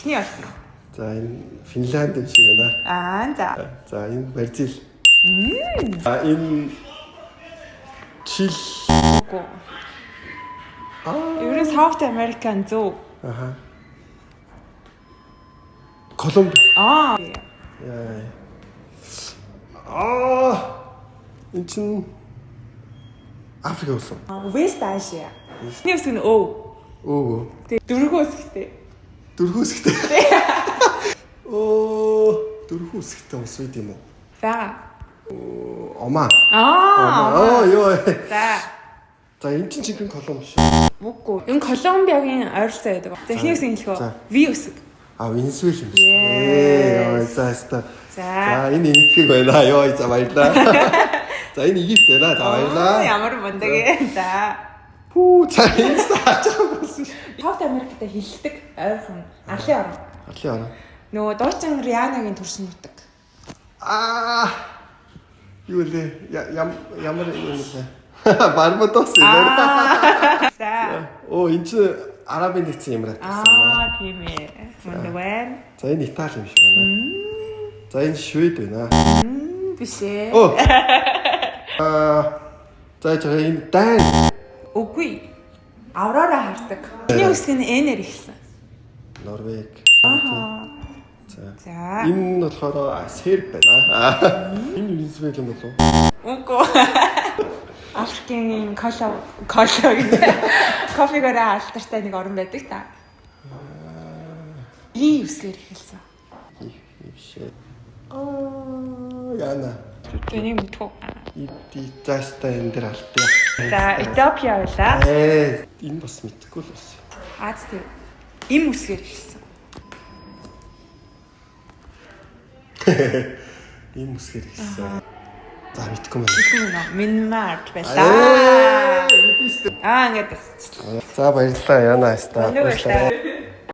Эхний олсон. За энэ Финланд юм шиг байна. За. За энэ Бразил. Энэ Чил. Үгүй. Ерөн South American зөв. Аха. Колумби. Яа. Энэ чинь Африк улс. West Asia. Эхний үсэг нь Өө. Өө. Тэгээ дөрвөн үсэгтэй. Дөрвөн үсэгтэй. Дөрвөн үсэгтэй улс үед юм уу? Бага. Оман. Ёо. За энэ чинь чигэн Колумби шүү. Үгүй. Энэ Колумбиагийн ойролцоо байдаг. За эхний үсэг нь хэлэхөө. V үсэг. Венесуэл юм шүү. За энэ Египт байна. Ёо за баярлаа. За энэ Египт байна. За баярлаа. Ямар мундаг. За. За энэ стаач болсон шүү. South America-тай хилдэг ойрхон арлын орн. Арлын орн. Нөгөө дуучин Рианагийн төрсөн нутаг. Юу лээ? Ямар юм бэ? Барбадос юм. За. Энэ чи Арабын нэгдсэн Эмират гэсэн. Тийм ээ. Мундаг байна. За энэ Итали юм шиг байна. За энэ Швед байна. Биш ээ. За энэ Дан. Үгүй. Аврора хардаг. Эхний үсэг нь N-ээр эхэлсэн. Норвег. За. Энэ нь болохоор Серб байна. Энэ Венесуэл юм болов уу? Үгүй. Африкийн кофегоор алдартай нэг орн байдаг та. И үсгээр эхэлсэн. Яна. Тэний мэдхүү. Итаста энэ дэр алдаа. За, Этиопия байлаа. Энэ бас мэдхгүй л бас. Аз тийм. Им үсгээр эхэлсэн. Ийм үсгээр хэлсэн. За мэдхгүй байна. Минмарк байлаа. Ингээд. За баярлалаа Яна хаста. Баярлалаа.